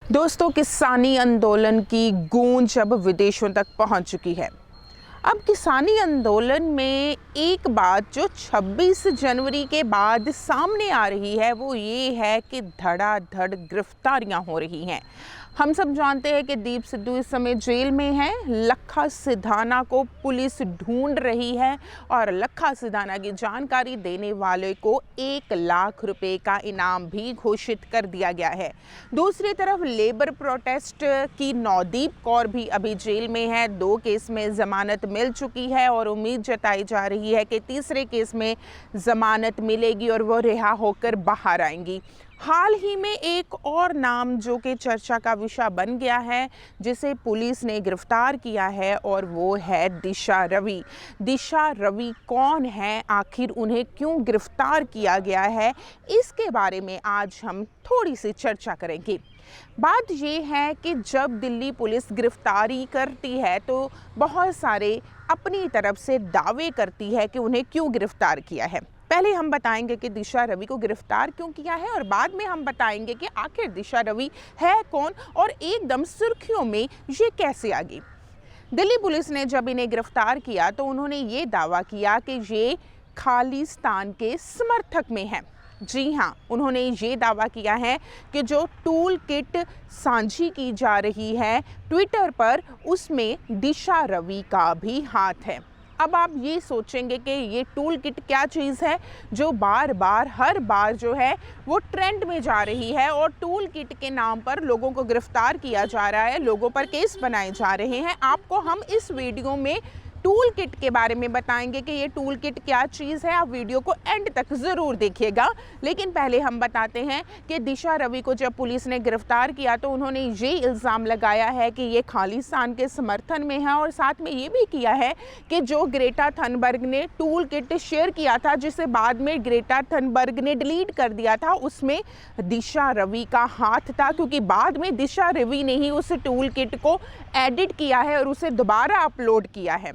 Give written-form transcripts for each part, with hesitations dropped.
दोस्तों, किसानी आंदोलन की गूंज अब विदेशों तक पहुंच चुकी है। अब किसानी आंदोलन में एक बात जो 26 जनवरी के बाद सामने आ रही है वो ये है कि धड़ाधड़ गिरफ्तारियां हो रही हैं। हम सब जानते हैं कि दीप सिद्धू इस समय जेल में है। लखा सिधाना को पुलिस ढूंढ रही है और लखा सिधाना की जानकारी देने वाले को 1 लाख रुपए का इनाम भी घोषित कर दिया गया है। दूसरी तरफ लेबर प्रोटेस्ट की नवदीप कौर भी अभी जेल में है। 2 केस में जमानत मिल चुकी है और उम्मीद जताई जा रही है कि तीसरे केस में जमानत मिलेगी और वो रिहा होकर बाहर आएंगी। हाल ही में एक और नाम जो कि चर्चा का विषय बन गया है, जिसे पुलिस ने गिरफ्तार किया है, और वो है दिशा रवि। दिशा रवि कौन है, आखिर उन्हें क्यों गिरफ्तार किया गया है, इसके बारे में आज हम थोड़ी सी चर्चा करेंगे। बात ये है कि जब दिल्ली पुलिस गिरफ्तारी करती है तो बहुत सारे अपनी तरफ से दावे करती है कि उन्हें क्यों गिरफ्तार किया है। पहले हम बताएंगे कि दिशा रवि को गिरफ्तार क्यों किया है और बाद में हम बताएंगे कि आखिर दिशा रवि है कौन और एकदम सुर्खियों में ये कैसे आ गई। दिल्ली पुलिस ने जब इन्हें गिरफ्तार किया तो उन्होंने ये दावा किया कि ये खालिस्तान के समर्थक में है। जी हाँ, उन्होंने ये दावा किया है कि जो टूल किट साझी की जा रही है ट्विटर पर, उसमें दिशा रवि का भी हाथ है। अब आप ये सोचेंगे कि ये टूल किट क्या चीज़ है जो बार बार हर बार जो है वो ट्रेंड में जा रही है और टूल किट के नाम पर लोगों को गिरफ्तार किया जा रहा है, लोगों पर केस बनाए जा रहे हैं। आपको हम इस वीडियो में टूल किट के बारे में बताएंगे कि ये टूल किट क्या चीज़ है। आप वीडियो को एंड तक ज़रूर देखिएगा। लेकिन पहले हम बताते हैं कि दिशा रवि को जब पुलिस ने गिरफ्तार किया तो उन्होंने ये इल्ज़ाम लगाया है कि ये खालिस्तान के समर्थन में है और साथ में ये भी किया है कि जो ग्रेटा थनबर्ग ने टूल किट शेयर किया था, जिसे बाद में ग्रेटा थनबर्ग ने डिलीट कर दिया था, उसमें दिशा रवि का हाथ था, क्योंकि बाद में दिशा रवि ने ही उस टूल किट को एडिट किया है और उसे दोबारा अपलोड किया है।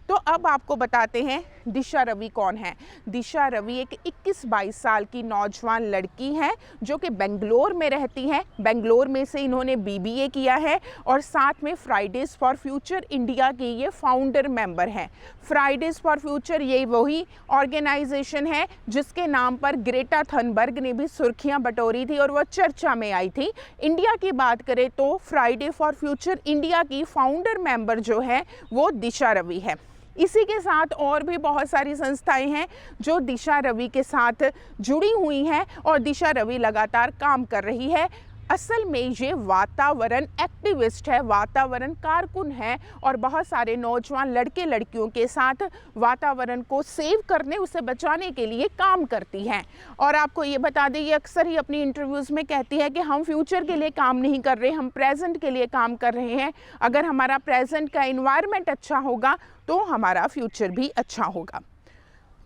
तो अब आपको बताते हैं दिशा रवि कौन है। दिशा रवि एक 21-22 साल की नौजवान लड़की है जो कि बेंगलोर में रहती है। बेंगलोर में से इन्होंने BBA किया है और साथ में फ्राइडेज फॉर फ्यूचर इंडिया की ये फाउंडर मेंबर हैं। फ्राइडेज फॉर फ्यूचर ये वही ऑर्गेनाइजेशन है जिसके नाम पर ग्रेटा थनबर्ग ने भी सुर्खियां बटोरी थी और वह चर्चा में आई थी। इंडिया की बात करें तो फ्राइडे फॉर फ्यूचर इंडिया की फाउंडर मेंबर जो है वो दिशा रवि है। इसी के साथ और भी बहुत सारी संस्थाएं हैं जो दिशा रवि के साथ जुड़ी हुई हैं और दिशा रवि लगातार काम कर रही है। असल में ये वातावरण एक्टिविस्ट है, वातावरण कारकुन है और बहुत सारे नौजवान लड़के लड़कियों के साथ वातावरण को सेव करने, उसे बचाने के लिए काम करती हैं। और आपको ये बता दें, ये अक्सर ही अपनी इंटरव्यूज़ में कहती है कि हम फ्यूचर के लिए काम नहीं कर रहे, हम प्रेजेंट के लिए काम कर रहे हैं। अगर हमारा प्रेजेंट का एनवायरनमेंट अच्छा होगा तो हमारा फ्यूचर भी अच्छा होगा।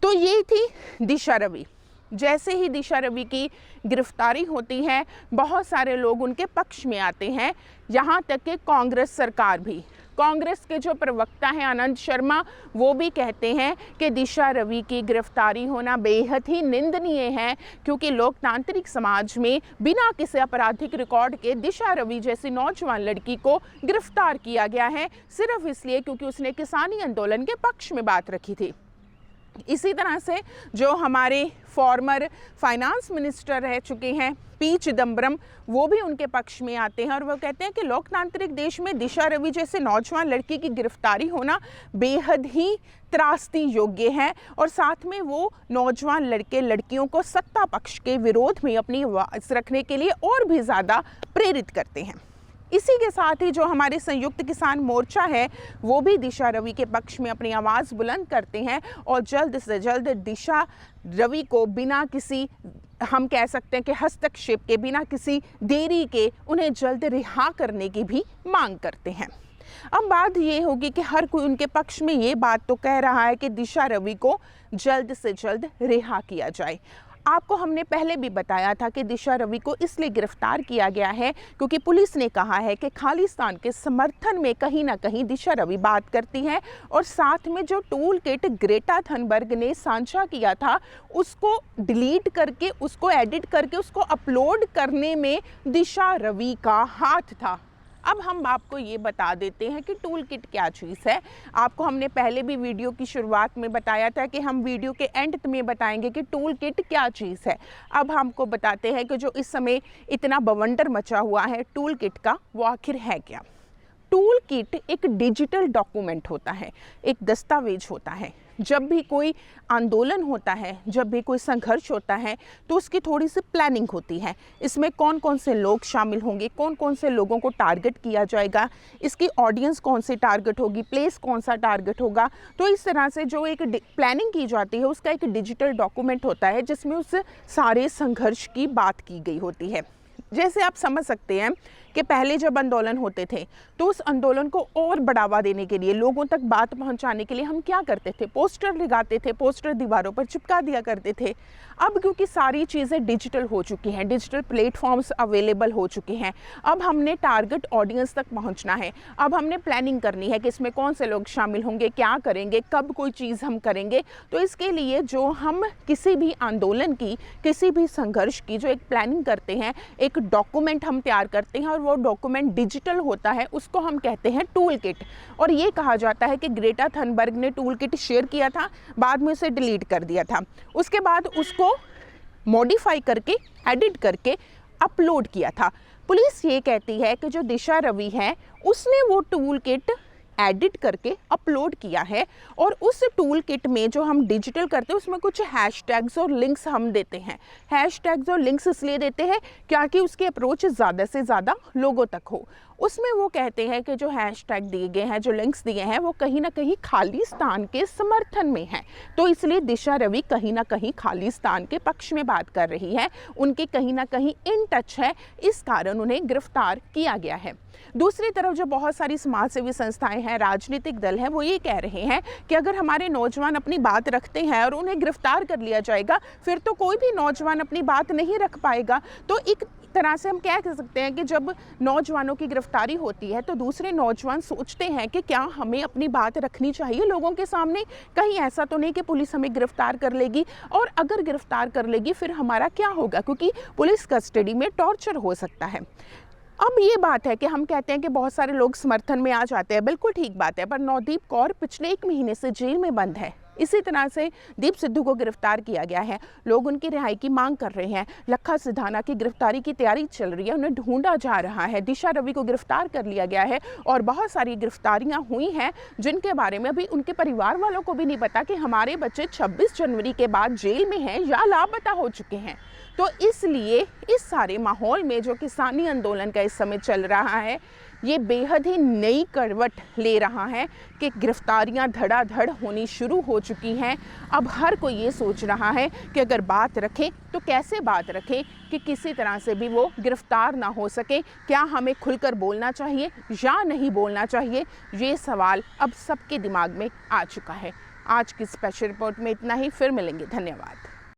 तो ये थी दिशा रवि। जैसे ही दिशा रवि की गिरफ्तारी होती है, बहुत सारे लोग उनके पक्ष में आते हैं, यहाँ तक कि कांग्रेस सरकार भी। कांग्रेस के जो प्रवक्ता हैं आनंद शर्मा, वो भी कहते हैं कि दिशा रवि की गिरफ्तारी होना बेहद ही निंदनीय है, क्योंकि लोकतांत्रिक समाज में बिना किसी आपराधिक रिकॉर्ड के दिशा रवि जैसी नौजवान लड़की को गिरफ्तार किया गया है, सिर्फ इसलिए क्योंकि उसने किसानी आंदोलन के पक्ष में बात रखी थी। इसी तरह से जो हमारे फॉर्मर फाइनेंस मिनिस्टर रह चुके हैं पी चिदम्बरम, वो भी उनके पक्ष में आते हैं और वो कहते हैं कि लोकतांत्रिक देश में दिशा रवि जैसे नौजवान लड़की की गिरफ्तारी होना बेहद ही त्रासदी योग्य है और साथ में वो नौजवान लड़के लड़कियों को सत्ता पक्ष के विरोध में अपनी आवाज़ रखने के लिए और भी ज़्यादा प्रेरित करते हैं। इसी के साथ ही जो हमारे संयुक्त किसान मोर्चा है वो भी दिशा रवि के पक्ष में अपनी आवाज़ बुलंद करते हैं और जल्द से जल्द दिशा रवि को बिना किसी, हम कह सकते हैं कि हस्तक्षेप के, बिना किसी देरी के उन्हें जल्द रिहा करने की भी मांग करते हैं। अब बात ये होगी कि हर कोई उनके पक्ष में ये बात तो कह रहा है कि दिशा रवि को जल्द से जल्द रिहा किया जाए। आपको हमने पहले भी बताया था कि दिशा रवि को इसलिए गिरफ्तार किया गया है क्योंकि पुलिस ने कहा है कि खालिस्तान के समर्थन में कहीं ना कहीं दिशा रवि बात करती है और साथ में जो टूल किट ग्रेटा थनबर्ग ने साझा किया था उसको डिलीट करके, उसको एडिट करके, उसको अपलोड करने में दिशा रवि का हाथ था। अब हम आपको ये बता देते हैं कि टूल किट क्या चीज़ है। आपको हमने पहले भी वीडियो की शुरुआत में बताया था कि हम वीडियो के एंड में बताएंगे कि टूल किट क्या चीज़ है। अब हमको बताते हैं कि जो इस समय इतना बवंडर मचा हुआ है टूल किट का, वो आखिर है क्या। टूल किट एक डिजिटल डॉक्यूमेंट होता है, एक दस्तावेज होता है। जब भी कोई आंदोलन होता है, जब भी कोई संघर्ष होता है तो उसकी थोड़ी सी प्लानिंग होती है। इसमें कौन कौन से लोग शामिल होंगे, कौन कौन से लोगों को टारगेट किया जाएगा, इसकी ऑडियंस कौन सी टारगेट होगी, प्लेस कौन सा टारगेट होगा। तो इस तरह से जो एक प्लानिंग की जाती है उसका एक डिजिटल डॉक्यूमेंट होता है जिसमें उस सारे संघर्ष की बात की गई होती है। जैसे आप समझ सकते हैं कि पहले जब आंदोलन होते थे तो उस आंदोलन को और बढ़ावा देने के लिए, लोगों तक बात पहुंचाने के लिए हम क्या करते थे, पोस्टर लगाते थे, पोस्टर दीवारों पर चिपका दिया करते थे। अब क्योंकि सारी चीज़ें डिजिटल हो चुकी हैं, डिजिटल प्लेटफॉर्म्स अवेलेबल हो चुके हैं, अब हमने टारगेट ऑडियंस तक पहुंचना है। अब हमने प्लानिंग करनी है कि इसमें कौन से लोग शामिल होंगे, क्या करेंगे, कब कोई चीज़ हम करेंगे। तो इसके लिए जो हम किसी भी आंदोलन की, किसी भी संघर्ष की जो एक प्लानिंग करते हैं, एक डॉक्यूमेंट हम तैयार करते हैं और वो डॉक्यूमेंट डिजिटल होता है, उसको हम कहते हैं टूल किट। और ये कहा जाता है कि ग्रेटा थनबर्ग ने टूल किट शेयर किया था, बाद में उसे डिलीट कर दिया था, उसके बाद उसको मॉडिफाई करके, एडिट करके अपलोड किया था। पुलिस ये कहती है कि जो दिशा रवि है उसने वो टूल किट एडिट करके अपलोड किया है और उस टूल किट में जो हम डिजिटल करते हैं उसमें कुछ हैशटैग्स और लिंक्स हम देते हैं। हैशटैग्स और लिंक्स इसलिए देते हैं क्योंकि उसकी अप्रोच ज़्यादा से ज़्यादा लोगों तक हो। उसमें वो कहते हैं कि जो हैशटैग दिए गए हैं, जो लिंक्स दिए हैं, वो कहीं ना कहीं खालिस्तान के समर्थन में है। तो इसलिए दिशा रवि कहीं ना कहीं खालिस्तान के पक्ष में बात कर रही है, उनके कहीं ना कहीं इन टच है, इस कारण उन्हें गिरफ्तार किया गया है। दूसरी तरफ जो बहुत सारी समाज सेवी संस्थाएं हैं, राजनीतिक दल हैं, वो ये कह रहे हैं कि अगर हमारे नौजवान अपनी बात रखते हैं और उन्हें गिरफ्तार कर लिया जाएगा फिर तो कोई भी नौजवान अपनी बात नहीं रख पाएगा। तो एक तरह से हम क्या कह सकते हैं कि जब नौजवानों की गिरफ्तारी होती है तो दूसरे नौजवान सोचते हैं कि क्या हमें अपनी बात रखनी चाहिए लोगों के सामने, कहीं ऐसा तो नहीं कि पुलिस हमें गिरफ्तार कर लेगी, और अगर गिरफ्तार कर लेगी फिर हमारा क्या होगा, क्योंकि पुलिस कस्टडी में टॉर्चर हो सकता है। अब ये बात है कि हम कहते हैं कि बहुत सारे लोग समर्थन में आ जाते हैं, बिल्कुल ठीक बात है, पर नवदीप कौर पिछले 1 महीने से जेल में बंद है। इसी तरह से दीप सिद्धू को गिरफ्तार किया गया है, लोग उनकी रिहाई की मांग कर रहे हैं। लखा सिधाना की गिरफ्तारी की तैयारी चल रही है, उन्हें ढूंढा जा रहा है। दिशा रवि को गिरफ्तार कर लिया गया है और बहुत सारी गिरफ्तारियां हुई हैं जिनके बारे में अभी उनके परिवार वालों को भी नहीं पता कि हमारे बच्चे 26 जनवरी के बाद जेल में हैं या लापता हो चुके हैं। तो इसलिए इस सारे माहौल में जो किसानी आंदोलन का इस समय चल रहा है, ये बेहद ही नई करवट ले रहा है कि गिरफ्तारियां धड़ाधड़ होनी शुरू हो चुकी हैं। अब हर कोई ये सोच रहा है कि अगर बात रखें तो कैसे बात रखें कि किसी तरह से भी वो गिरफ्तार ना हो सके। क्या हमें खुलकर बोलना चाहिए या नहीं बोलना चाहिए, ये सवाल अब सबके दिमाग में आ चुका है। आज की स्पेशल रिपोर्ट में इतना ही, फिर मिलेंगे, धन्यवाद।